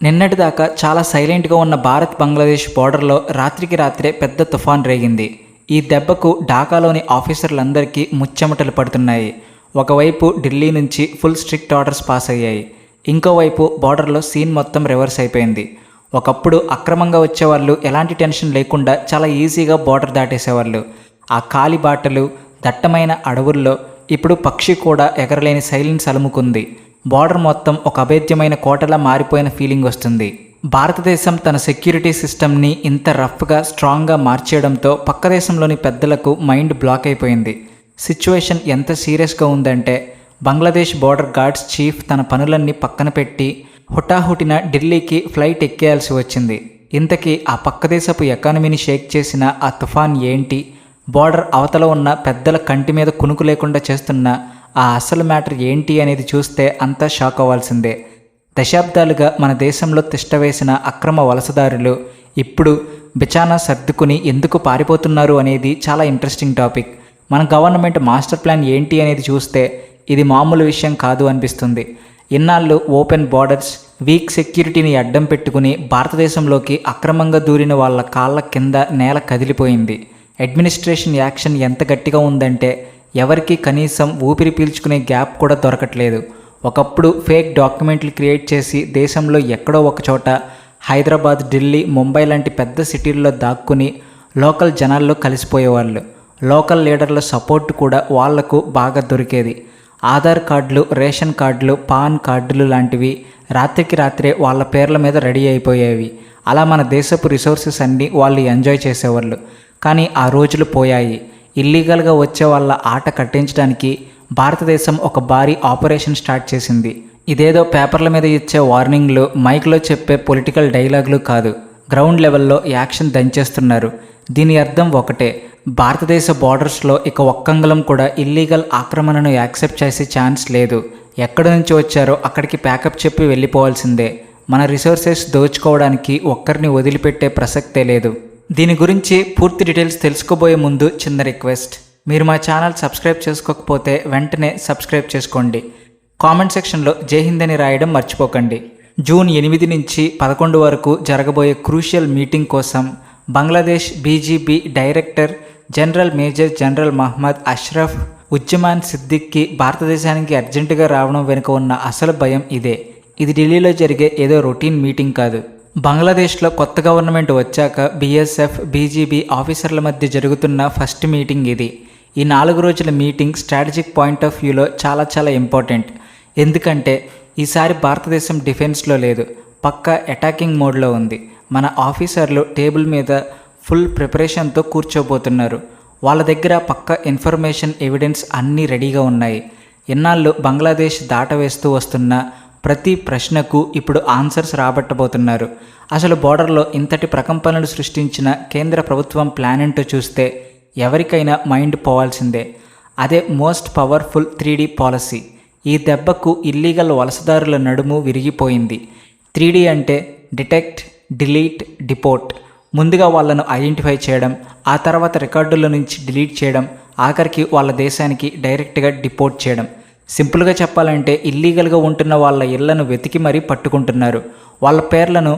నిన్నటిదాకా చాలా సైలెంట్గా ఉన్న భారత్ బంగ్లాదేశ్ బోర్డర్లో రాత్రికి రాత్రే పెద్ద తుఫాన్ రేగింది. ఈ దెబ్బకు ఢాకాలోని ఆఫీసర్లందరికీ ముచ్చెమటలు పడుతున్నాయి. ఒకవైపు ఢిల్లీ నుంచి ఫుల్ స్ట్రిక్ట్ ఆర్డర్స్ పాస్ అయ్యాయి. ఇంకోవైపు బోర్డర్లో సీన్ మొత్తం రివర్స్ అయిపోయింది. ఒకప్పుడు అక్రమంగా వచ్చేవాళ్ళు ఎలాంటి టెన్షన్ లేకుండా చాలా ఈజీగా బోర్డర్ దాటేసేవాళ్ళు. ఆ కాలి బాటలు, దట్టమైన అడవుల్లో ఇప్పుడు పక్షి కూడా ఎగరలేని సైలెన్స్ అలుముకుంది. బోర్డర్ మొత్తం ఒక అభేద్యమైన కోటలా మారిపోయిన ఫీలింగ్ వస్తుంది. భారతదేశం తన సెక్యూరిటీ సిస్టమ్ని ఇంత రఫ్గా స్ట్రాంగ్గా మార్చేయడంతో పక్క దేశంలోని పెద్దలకు మైండ్ బ్లాక్ అయిపోయింది. సిచ్యువేషన్ ఎంత సీరియస్గా ఉందంటే బంగ్లాదేశ్ బోర్డర్ గార్డ్స్ చీఫ్ తన పనులన్నీ పక్కన పెట్టి హుటాహుటిన ఢిల్లీకి ఫ్లైట్ ఎక్కేయాల్సి వచ్చింది. ఇంతకీ ఆ పక్క దేశపు ఎకానమీని షేక్ చేసిన ఆ తుఫాన్ ఏంటి, బోర్డర్ అవతల ఉన్న పెద్దల కంటి మీద కునుకు లేకుండా చేస్తున్న ఆ అసలు మ్యాటర్ ఏంటి అనేది చూస్తే అంతా షాక్ అవ్వాల్సిందే. దశాబ్దాలుగా మన దేశంలో తిష్టవేసిన అక్రమ వలసదారులు ఇప్పుడు బిచానా సర్దుకుని ఎందుకు పారిపోతున్నారు అనేది చాలా ఇంట్రెస్టింగ్ టాపిక్. మన గవర్నమెంట్ మాస్టర్ ప్లాన్ ఏంటి అనేది చూస్తే ఇది మామూలు విషయం కాదు అనిపిస్తుంది. ఇన్నాళ్ళు ఓపెన్ బోర్డర్స్, వీక్ సెక్యూరిటీని అడ్డం పెట్టుకుని భారతదేశంలోకి అక్రమంగా దూరిన వాళ్ళ కాళ్ళ కింద నేల కదిలిపోయింది. అడ్మినిస్ట్రేషన్ యాక్షన్ ఎంత గట్టిగా ఉందంటే ఎవరికి కనీసం ఊపిరి పీల్చుకునే గ్యాప్ కూడా దొరకట్లేదు. ఒకప్పుడు ఫేక్ డాక్యుమెంట్లు క్రియేట్ చేసి దేశంలో ఎక్కడో ఒకచోట హైదరాబాద్, ఢిల్లీ, ముంబై లాంటి పెద్ద సిటీల్లో దాక్కుని లోకల్ జనాల్లో కలిసిపోయేవాళ్ళు. లోకల్ లీడర్ల సపోర్ట్ కూడా వాళ్లకు బాగా దొరికేది. ఆధార్ కార్డులు, రేషన్ కార్డులు, పాన్ కార్డులు లాంటివి రాత్రికి రాత్రే వాళ్ళ పేర్ల మీద రెడీ అయిపోయేవి. అలా మన దేశపు రిసోర్సెస్ అన్నీ వాళ్ళు ఎంజాయ్ చేసేవాళ్ళు. కానీ ఆ రోజులు పోయాయి. ఇల్లీగల్గా వచ్చే వాళ్ళ ఆట కట్టించడానికి భారతదేశం ఒక భారీ ఆపరేషన్ స్టార్ట్ చేసింది. ఇదేదో పేపర్ల మీద ఇచ్చే వార్నింగ్లు, మైక్లో చెప్పే పొలిటికల్ డైలాగులు కాదు. గ్రౌండ్ లెవెల్లో యాక్షన్ దంచేస్తున్నారు. దీని అర్థం ఒకటే, భారతదేశ బోర్డర్స్లో ఇక ఒక్కంగుళం కూడా ఇల్లీగల్ ఆక్రమణను యాక్సెప్ట్ చేసే ఛాన్స్ లేదు. ఎక్కడి నుంచి వచ్చారో అక్కడికి ప్యాకప్ చెప్పి వెళ్ళిపోవాల్సిందే. మన రిసోర్సెస్ దోచుకోవడానికి ఒక్కరిని వదిలిపెట్టే ప్రసక్తే లేదు. దీని గురించి పూర్తి డీటెయిల్స్ తెలుసుకోబోయే ముందు చిన్న రిక్వెస్ట్, మీరు మా ఛానల్ సబ్స్క్రైబ్ చేసుకోకపోతే వెంటనే సబ్స్క్రైబ్ చేసుకోండి. కామెంట్ సెక్షన్లో జై హింద్ అని రాయడం మర్చిపోకండి. జూన్ 8 నుంచి 11 వరకు జరగబోయే క్రూషియల్ మీటింగ్ కోసం Bangladesh BGP director general major general Mohammad Ashraf Uzzaman Siddiqui భారతదేశానికి అర్జెంటుగా రావడం వెనుక ఉన్న అసలు భయం ఇదే. ఇది ఢిల్లీలో జరిగే ఏదో రొటీన్ మీటింగ్ కాదు. బంగ్లాదేశ్లో కొత్త గవర్నమెంట్ వచ్చాక బీఎస్ఎఫ్, బీజీబీ ఆఫీసర్ల మధ్య జరుగుతున్న ఫస్ట్ మీటింగ్ ఇది. ఈ 4 రోజుల మీటింగ్ స్ట్రాటజిక్ పాయింట్ ఆఫ్ వ్యూలో చాలా ఇంపార్టెంట్. ఎందుకంటే ఈసారి భారతదేశం డిఫెన్స్లో లేదు, పక్కా అటాకింగ్ మోడ్లో ఉంది. మన ఆఫీసర్లు టేబుల్ మీద ఫుల్ ప్రిపరేషన్తో కూర్చోబోతున్నారు. వాళ్ళ దగ్గర పక్కా ఇన్ఫర్మేషన్, ఎవిడెన్స్ అన్నీ రెడీగా ఉన్నాయి. ఇన్నాళ్ళు బంగ్లాదేశ్ దాటవేస్తూ వస్తున్న ప్రతి ప్రశ్నకు ఇప్పుడు ఆన్సర్స్ రాబట్టబోతున్నారు. అసలు బోర్డర్లో ఇంతటి ప్రకంపనలు సృష్టించిన కేంద్ర ప్రభుత్వం ప్లాన్ ఏంటో చూస్తే ఎవరికైనా మైండ్ పోవాల్సిందే. అదే మోస్ట్ పవర్ఫుల్ 3D పాలసీ. ఈ దెబ్బకు ఇల్లీగల్ వలసదారుల నడుము విరిగిపోయింది. 3D అంటే డిటెక్ట్, డిలీట్, డిపోర్ట్. ముందుగా వాళ్ళను ఐడెంటిఫై చేయడం, ఆ తర్వాత రికార్డుల నుంచి డిలీట్ చేయడం, ఆఖరికి వాళ్ళ దేశానికి డైరెక్ట్గా డిపోర్ట్ చేయడం. సింపుల్గా చెప్పాలంటే ఇల్లీగల్గా ఉంటున్న వాళ్ళ ఇళ్లను వెతికి మరీ పట్టుకుంటున్నారు. వాళ్ళ పేర్లను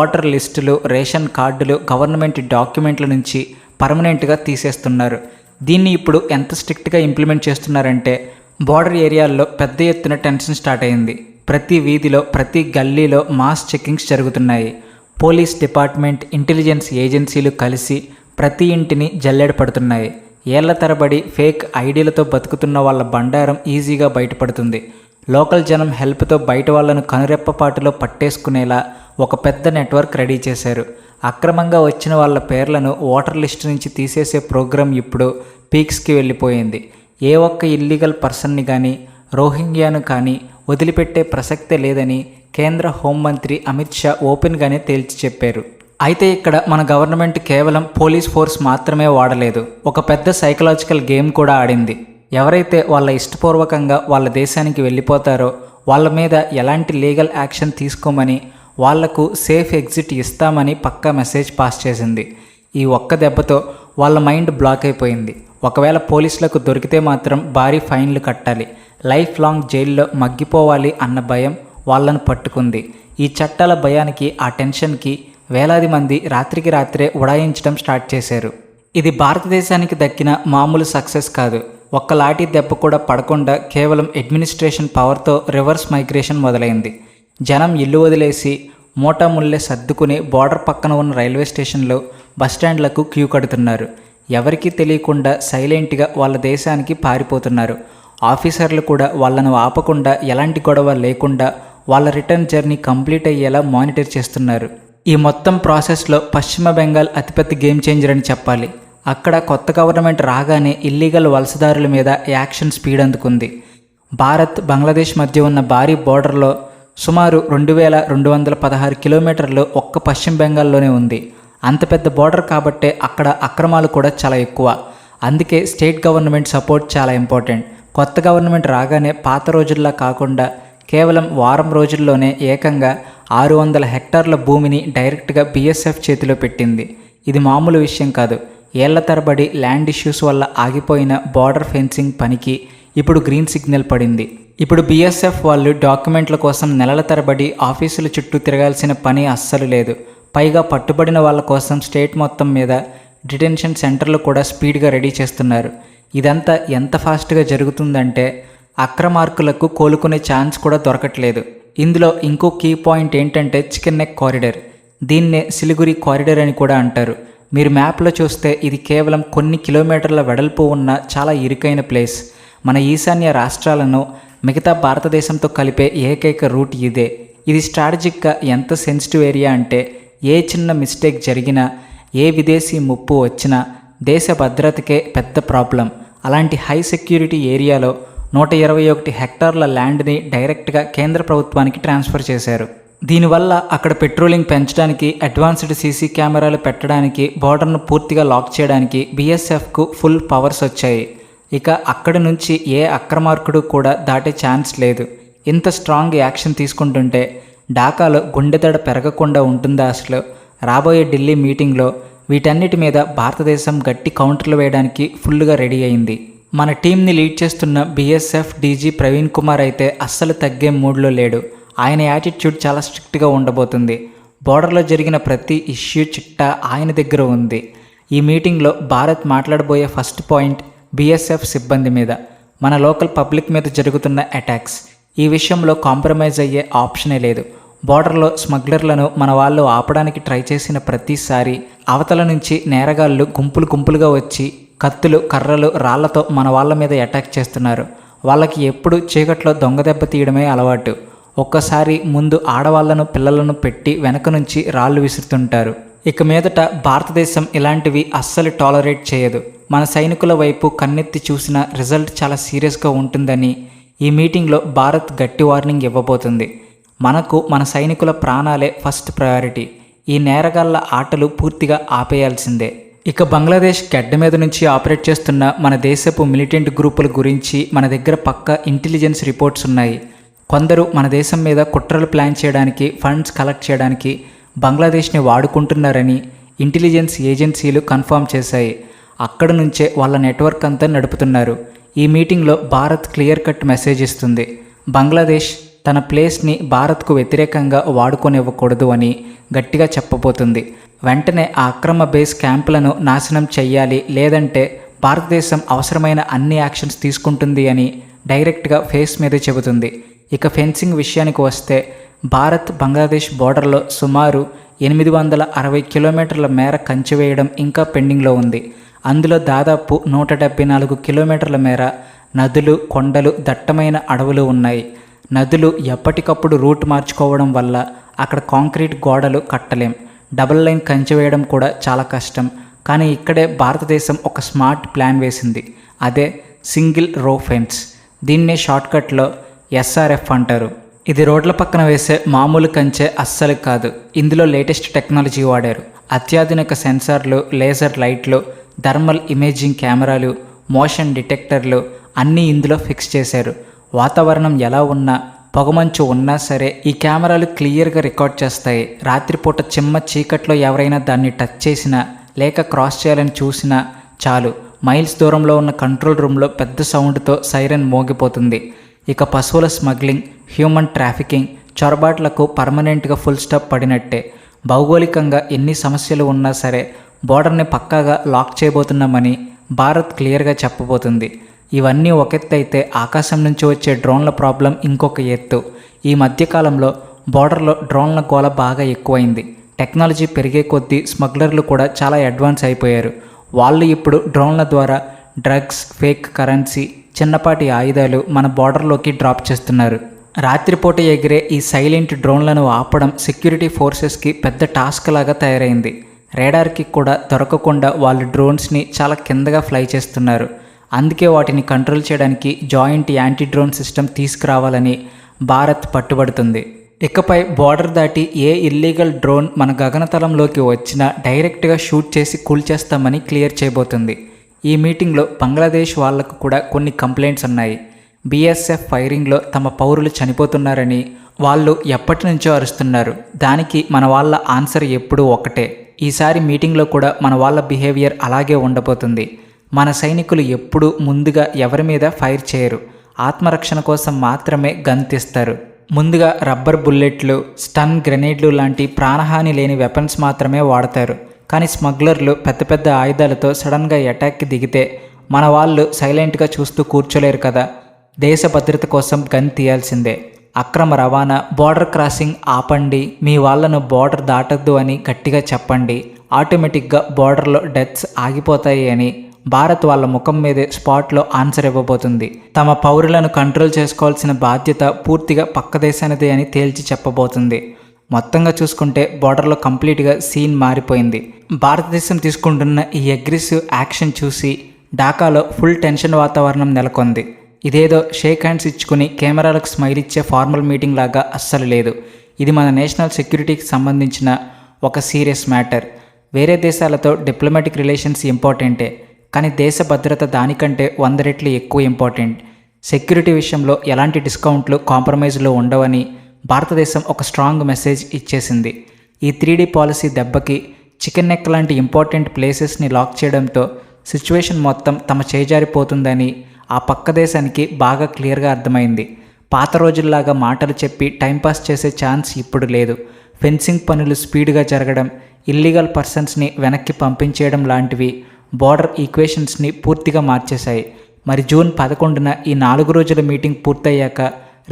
ఓటర్ లిస్టులు, రేషన్ కార్డులు, గవర్నమెంట్ డాక్యుమెంట్ల నుంచి పర్మనెంట్గా తీసేస్తున్నారు. దీన్ని ఇప్పుడు ఎంత స్ట్రిక్ట్గా ఇంప్లిమెంట్ చేస్తున్నారంటే బోర్డర్ ఏరియాల్లో పెద్ద ఎత్తున టెన్షన్ స్టార్ట్ అయింది. ప్రతి వీధిలో, ప్రతి గల్లీలో మాస్ చెకింగ్స్ జరుగుతున్నాయి. పోలీస్ డిపార్ట్మెంట్, ఇంటెలిజెన్స్ ఏజెన్సీలు కలిసి ప్రతి ఇంటిని జల్లెడ పడుతున్నాయి. ఏళ్ల తరబడి ఫేక్ ఐడీలతో బతుకుతున్న వాళ్ళ బండారం ఈజీగా బయటపడుతుంది. లోకల్ జనం హెల్ప్తో బయట వాళ్ళను కనురెప్పపాటులో పట్టేసుకునేలా ఒక పెద్ద నెట్వర్క్ రెడీ చేశారు. అక్రమంగా వచ్చిన వాళ్ళ పేర్లను ఓటర్ లిస్టు నుంచి తీసేసే ప్రోగ్రాం ఇప్పుడు పీక్స్కి వెళ్ళిపోయింది. ఏ ఒక్క ఇల్లీగల్ పర్సన్ని కానీ, రోహింగ్యాను కానీ వదిలిపెట్టే ప్రసక్తే లేదని కేంద్ర హోంమంత్రి అమిత్ షా ఓపెన్గానే తేల్చి చెప్పారు. అయితే ఇక్కడ మన గవర్నమెంట్ కేవలం పోలీస్ ఫోర్స్ మాత్రమే వాడలేదు, ఒక పెద్ద సైకలాజికల్ గేమ్ కూడా ఆడింది. ఎవరైతే వాళ్ళ ఇష్టపూర్వకంగా వాళ్ళ దేశానికి వెళ్ళిపోతారో వాళ్ళ మీద ఎలాంటి లీగల్ యాక్షన్ తీసుకోమని, వాళ్లకు సేఫ్ ఎగ్జిట్ ఇస్తామని పక్కా మెసేజ్ పాస్ చేసింది. ఈ ఒక్క దెబ్బతో వాళ్ళ మైండ్ బ్లాక్ అయిపోయింది. ఒకవేళ పోలీసులకు దొరికితే మాత్రం భారీ ఫైన్లు కట్టాలి, లైఫ్ లాంగ్ జైల్లో మగ్గిపోవాలి అన్న భయం వాళ్ళను పట్టుకుంది. ఈ చట్టాల భయానికి, ఆ టెన్షన్కి వేలాది మంది రాత్రికి రాత్రే ఉడాయించడం స్టార్ట్ చేశారు. ఇది భారతదేశానికి దక్కిన మామూలు సక్సెస్ కాదు. ఒక్క లాఠీ దెబ్బ కూడా పడకుండా కేవలం అడ్మినిస్ట్రేషన్ పవర్తో రివర్స్ మైగ్రేషన్ మొదలైంది. జనం ఇల్లు వదిలేసి మూటాముల్లే సర్దుకుని బోర్డర్ పక్కన ఉన్న రైల్వే స్టేషన్లో బస్టాండ్లకు క్యూ కడుతున్నారు. ఎవరికీ తెలియకుండా సైలెంట్గా వాళ్ళ దేశానికి పారిపోతున్నారు. ఆఫీసర్లు కూడా వాళ్ళను ఆపకుండా, ఎలాంటి గొడవ లేకుండా వాళ్ళ రిటర్న్ జర్నీ కంప్లీట్ అయ్యేలా మానిటర్ చేస్తున్నారు. ఈ మొత్తం ప్రాసెస్లో పశ్చిమ బెంగాల్ అతిపెద్ద గేమ్ చేంజర్ అని చెప్పాలి. అక్కడ కొత్త గవర్నమెంట్ రాగానే ఇల్లీగల్ వలసదారుల మీద యాక్షన్ స్పీడ్ అందుకుంది. భారత్ బంగ్లాదేశ్ మధ్య ఉన్న భారీ బోర్డర్లో సుమారు 2216 కిలోమీటర్లు ఒక్క పశ్చిమ బెంగాల్లోనే ఉంది. అంత పెద్ద బోర్డర్ కాబట్టే అక్కడ అక్రమాలు కూడా చాలా ఎక్కువ. అందుకే స్టేట్ గవర్నమెంట్ సపోర్ట్ చాలా ఇంపార్టెంట్. కొత్త గవర్నమెంట్ రాగానే పాత రోజుల్లా కాకుండా కేవలం వారం రోజుల్లోనే ఏకంగా 600 హెక్టార్ల భూమిని డైరెక్ట్గా బీఎస్ఎఫ్ చేతిలో పెట్టింది. ఇది మామూలు విషయం కాదు. ఏళ్ల తరబడి ల్యాండ్ ఇష్యూస్ వల్ల ఆగిపోయిన బార్డర్ ఫెన్సింగ్ పనికి ఇప్పుడు గ్రీన్ సిగ్నల్ పడింది. ఇప్పుడు బీఎస్ఎఫ్ వాళ్ళు డాక్యుమెంట్ల కోసం నెలల తరబడి ఆఫీసుల చుట్టూ తిరగాల్సిన పని అస్సలు లేదు. పైగా పట్టుబడిన వాళ్ళ కోసం స్టేట్ మొత్తం మీద డిటెన్షన్ సెంటర్లు కూడా స్పీడ్గా రెడీ చేస్తున్నారు. ఇదంతా ఎంత ఫాస్ట్గా జరుగుతుందంటే అక్రమార్కులకు కోలుకునే ఛాన్స్ కూడా దొరకట్లేదు. ఇందులో ఇంకో కీ పాయింట్ ఏంటంటే చికెన్ నెక్ కారిడార్. దీన్నే సిలిగురి కారిడార్ అని కూడా అంటారు. మీరు మ్యాప్లో చూస్తే ఇది కేవలం కొన్ని కిలోమీటర్ల వెడల్పు ఉన్న చాలా ఇరుకైన ప్లేస్. మన ఈశాన్య రాష్ట్రాలను మిగతా భారతదేశంతో కలిపే ఏకైక రూట్ ఇదే. ఇది స్ట్రాటజిక్గా ఎంత సెన్సిటివ్ ఏరియా అంటే ఏ చిన్న మిస్టేక్ జరిగినా, ఏ విదేశీ ముప్పు వచ్చినా దేశ భద్రతకే పెద్ద ప్రాబ్లం. అలాంటి హై సెక్యూరిటీ ఏరియాలో 121 హెక్టార్ల ల్యాండ్ని డైరెక్ట్గా కేంద్ర ప్రభుత్వానికి ట్రాన్స్ఫర్ చేశారు. దీనివల్ల అక్కడ పెట్రోలింగ్ పెంచడానికి, అడ్వాన్స్డ్ సీసీ కెమెరాలు పెట్టడానికి, బోర్డర్ను పూర్తిగా లాక్ చేయడానికి బీఎస్ఎఫ్కు ఫుల్ పవర్స్ వచ్చాయి. ఇక అక్కడి నుంచి ఏ అక్రమార్కుడు కూడా దాటే ఛాన్స్ లేదు. ఇంత స్ట్రాంగ్ యాక్షన్ తీసుకుంటుంటే ఢాకాలో గుండెదడ పెరగకుండా ఉంటుందా అసలు? రాబోయే ఢిల్లీ మీటింగ్లో వీటన్నిటి మీద భారతదేశం గట్టి కౌంటర్లు వేయడానికి ఫుల్గా రెడీ అయింది. మన టీంని లీడ్ చేస్తున్న బీఎస్ఎఫ్ డీజీ ప్రవీణ్ కుమార్ అయితే అస్సలు తగ్గే మూడ్లో లేడు. ఆయన యాటిట్యూడ్ చాలా స్ట్రిక్ట్గా ఉండబోతుంది. బోర్డర్లో జరిగిన ప్రతి ఇష్యూ చిట్టా ఆయన దగ్గర ఉంది. ఈ మీటింగ్లో భారత్ మాట్లాడబోయే ఫస్ట్ పాయింట్ బీఎస్ఎఫ్ సిబ్బంది మీద, మన లోకల్ పబ్లిక్ మీద జరుగుతున్న అటాక్స్. ఈ విషయంలో కాంప్రమైజ్ అయ్యే ఆప్షనే లేదు. బోర్డర్లో స్మగ్లర్లను మన వాళ్ళు ఆపడానికి ట్రై చేసిన ప్రతిసారి అవతల నుంచి నేరగాళ్ళు గుంపులుగా వచ్చి కత్తులు, కర్రలు, రాళ్లతో మన వాళ్ళ మీద అటాక్ చేస్తున్నారు. వాళ్ళకి ఎప్పుడు చీకట్లో దొంగ దెబ్బ తీయడమే అలవాటు. ఒక్కసారి ముందు ఆడవాళ్లను, పిల్లలను పెట్టి వెనక నుంచి రాళ్ళు విసురుతుంటారు. ఇక మీదట భారతదేశం ఇలాంటివి అస్సలు టాలరేట్ చేయదు. మన సైనికుల వైపు కన్నెత్తి చూసిన రిజల్ట్ చాలా సీరియస్గా ఉంటుందని ఈ మీటింగ్లో భారత్ గట్టి వార్నింగ్ ఇవ్వబోతుంది. మనకు మన సైనికుల ప్రాణాలే ఫస్ట్ ప్రయారిటీ. ఈ నేరగాళ్ల ఆటలు పూర్తిగా ఆపేయాల్సిందే. ఇక బంగ్లాదేశ్ గడ్డ మీద నుంచి ఆపరేట్ చేస్తున్న మన దేశపు మిలిటెంట్ గ్రూపుల గురించి మన దగ్గర పక్కా ఇంటెలిజెన్స్ రిపోర్ట్స్ ఉన్నాయి. కొందరు మన దేశం మీద కుట్రలు ప్లాన్ చేయడానికి, ఫండ్స్ కలెక్ట్ చేయడానికి బంగ్లాదేశ్ని వాడుకుంటున్నారని ఇంటెలిజెన్స్ ఏజెన్సీలు కన్ఫర్మ్ చేశాయి. అక్కడి నుంచే వాళ్ళ నెట్వర్క్ అంతా నడుపుతున్నారు. ఈ మీటింగ్లో భారత్ క్లియర్ కట్ మెసేజ్ ఇస్తుంది. బంగ్లాదేశ్ తన ప్లేస్ని భారత్కు వ్యతిరేకంగా వాడుకోనివ్వకూడదు అని గట్టిగా చెప్పబోతుంది. వెంటనే ఆ అక్రమ బేస్ క్యాంపులను నాశనం చెయ్యాలి, లేదంటే భారతదేశం అవసరమైన అన్ని యాక్షన్స్ తీసుకుంటుంది అని డైరెక్ట్గా ఫేస్ మీద చెబుతుంది. ఇక ఫెన్సింగ్ విషయానికి వస్తే భారత్ బంగ్లాదేశ్ బోర్డర్లో సుమారు 860 కిలోమీటర్ల మేర కంచె వేయడం ఇంకా పెండింగ్లో ఉంది. అందులో దాదాపు 174 కిలోమీటర్ల మేర నదులు, కొండలు, దట్టమైన అడవులు ఉన్నాయి. నదులు ఎప్పటికప్పుడు రూట్ మార్చుకోవడం వల్ల అక్కడ కాంక్రీట్ గోడలు కట్టలేం. డబుల్ లైన్ కంచె వేయడం కూడా చాలా కష్టం. కానీ ఇక్కడే భారతదేశం ఒక స్మార్ట్ ప్లాన్ వేసింది. అదే సింగిల్ రో ఫెన్స్. దీన్నే షార్ట్కట్లో ఎస్ఆర్ఎఫ్ అంటారు. ఇది రోడ్ల పక్కన వేసే మామూలు కంచె అస్సలు కాదు. ఇందులో లేటెస్ట్ టెక్నాలజీ వాడారు. అత్యాధునిక సెన్సార్లు, లేజర్ లైట్లు, థర్మల్ ఇమేజింగ్ కెమెరాలు, మోషన్ డిటెక్టర్లు అన్నీ ఇందులో ఫిక్స్ చేశారు. వాతావరణం ఎలా ఉన్నా, పొగమంచు ఉన్నా సరే ఈ కెమెరాలు క్లియర్గా రికార్డ్ చేస్తాయి. రాత్రిపూట చిమ్మ చీకట్లో ఎవరైనా దాన్ని టచ్ చేసినా లేక క్రాస్ చేయాలని చూసినా చాలు, మైల్స్ దూరంలో ఉన్న కంట్రోల్ రూమ్లో పెద్ద సౌండ్తో సైరన్ మోగిపోతుంది. ఇక పశువుల స్మగ్లింగ్, హ్యూమన్ ట్రాఫికింగ్, చొరబాట్లకు పర్మనెంట్గా ఫుల్ స్టాప్ పడినట్టే. భౌగోళికంగా ఎన్ని సమస్యలు ఉన్నా సరే బోర్డర్ని పక్కాగా లాక్ చేయబోతున్నామని భారత్ క్లియర్గా చెప్పబోతుంది. ఇవన్నీ ఒకెత్తైతే ఆకాశం నుంచి వచ్చే డ్రోన్ల ప్రాబ్లం ఇంకొక ఎత్తు. ఈ మధ్యకాలంలో బోర్డర్లో డ్రోన్ల గోల బాగా ఎక్కువైంది. టెక్నాలజీ పెరిగే కొద్దీ స్మగ్లర్లు కూడా చాలా అడ్వాన్స్ అయిపోయారు. వాళ్ళు ఇప్పుడు డ్రోన్ల ద్వారా డ్రగ్స్, ఫేక్ కరెన్సీ, చిన్నపాటి ఆయుధాలు మన బోర్డర్లోకి డ్రాప్ చేస్తున్నారు. రాత్రిపూట ఎగిరే ఈ సైలెంట్ డ్రోన్లను ఆపడం సెక్యూరిటీ ఫోర్సెస్కి పెద్ద టాస్క్ లాగా తయారైంది. రేడార్కి కూడా దొరకకుండా వాళ్ళు డ్రోన్స్ని చాలా కిందగా ఫ్లై చేస్తున్నారు. అందుకే వాటిని కంట్రోల్ చేయడానికి జాయింట్ యాంటీ డ్రోన్ సిస్టమ్ తీసుకురావాలని భారత్ పట్టుబడుతుంది. ఇకపై బోర్డర్ దాటి ఏ ఇల్లీగల్ డ్రోన్ మన గగనతలంలోకి వచ్చినా డైరెక్ట్గా షూట్ చేసి కూల్చేస్తామని క్లియర్ చేయబోతుంది. ఈ మీటింగ్లో బంగ్లాదేశ్ వాళ్లకు కూడా కొన్ని కంప్లైంట్స్ ఉన్నాయి. బీఎస్ఎఫ్ ఫైరింగ్లో తమ పౌరులు చనిపోతున్నారని వాళ్ళు ఎప్పటి నుంచో అరుస్తున్నారు. దానికి మన వాళ్ళ ఆన్సర్ ఎప్పుడూ ఒకటే. ఈసారి మీటింగ్లో కూడా మన వాళ్ళ బిహేవియర్ అలాగే ఉండబోతుంది. మన సైనికులు ఎప్పుడూ ముందుగా ఎవరి మీద ఫైర్ చేయరు. ఆత్మరక్షణ కోసం మాత్రమే గన్ తీస్తారు. ముందుగా రబ్బర్ బుల్లెట్లు, స్టన్ గ్రెనేడ్లు లాంటి ప్రాణహాని లేని వెపన్స్ మాత్రమే వాడతారు. కానీ స్మగ్లర్లు పెద్ద పెద్ద ఆయుధాలతో సడన్గా అటాక్కి దిగితే మన వాళ్ళు సైలెంట్గా చూస్తూ కూర్చోలేరు కదా. దేశ భద్రత కోసం గన్ తీయాల్సిందే. అక్రమ రవాణా, బోర్డర్ క్రాసింగ్ ఆపండి, మీ వాళ్ళను బోర్డర్ దాటద్దు అని గట్టిగా చెప్పండి. ఆటోమేటిక్గా బోర్డర్లో డెత్స్ ఆగిపోతాయి అని భారత్ వాళ్ళ ముఖం మీదే స్పాట్లో ఆన్సర్ ఇవ్వబోతుంది. తమ పౌరులను కంట్రోల్ చేసుకోవాల్సిన బాధ్యత పూర్తిగా పక్క దేశానిదే అని తేల్చి చెప్పబోతుంది. మొత్తంగా చూసుకుంటే బోర్డర్లో కంప్లీట్గా సీన్ మారిపోయింది. భారతదేశం తీసుకుంటున్న ఈ అగ్రెసివ్ యాక్షన్ చూసి ఢాకాలో ఫుల్ టెన్షన్ వాతావరణం నెలకొంది. ఇదేదో షేక్ హ్యాండ్స్ ఇచ్చుకుని కెమెరాలకు స్మైల్ ఇచ్చే ఫార్మల్ మీటింగ్ లాగా అస్సలు లేదు. ఇది మన నేషనల్ సెక్యూరిటీకి సంబంధించిన ఒక సీరియస్ మ్యాటర్. వేరే దేశాలతో డిప్లొమాటిక్ రిలేషన్స్ ఇంపార్టెంటే, కానీ దేశ భద్రత దానికంటే 100 రెట్లు ఎక్కువ ఇంపార్టెంట్. సెక్యూరిటీ విషయంలో ఎలాంటి డిస్కౌంట్లు, కాంప్రమైజ్లు ఉండవని భారతదేశం ఒక స్ట్రాంగ్ మెసేజ్ ఇచ్చేసింది. ఈ 3D పాలసీ దెబ్బకి చికెన్ నెక్ లాంటి ఇంపార్టెంట్ ప్లేసెస్ని లాక్ చేయడంతో సిచ్యువేషన్ మొత్తం తమ చేజారిపోతుందని ఆ పక్క దేశానికి బాగా క్లియర్గా అర్థమైంది. పాత రోజుల్లాగా మాటలు చెప్పి టైంపాస్ చేసే ఛాన్స్ ఇప్పుడు లేదు. ఫెన్సింగ్ పనులు స్పీడ్గా జరగడం, ఇల్లీగల్ పర్సన్స్ని వెనక్కి పంపించేయడం లాంటివి బోర్డర్ ఈక్వేషన్స్ని పూర్తిగా మార్చేశాయి. మరి జూన్ 11న ఈ 4 రోజుల మీటింగ్ పూర్తయ్యాక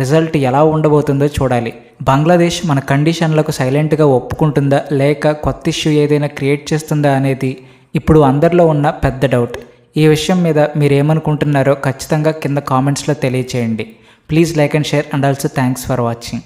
రిజల్ట్ ఎలా ఉండబోతుందో చూడాలి. బంగ్లాదేశ్ మన కండిషన్లకు సైలెంట్గా ఒప్పుకుంటుందా లేక కొత్త ఇష్యూ ఏదైనా క్రియేట్ చేస్తుందా అనేది ఇప్పుడు అందరిలో ఉన్న పెద్ద డౌట్. ఈ విషయం మీద మీరేమనుకుంటున్నారో ఖచ్చితంగా కింద కామెంట్స్లో తెలియచేయండి. Please like and share and also thanks for watching.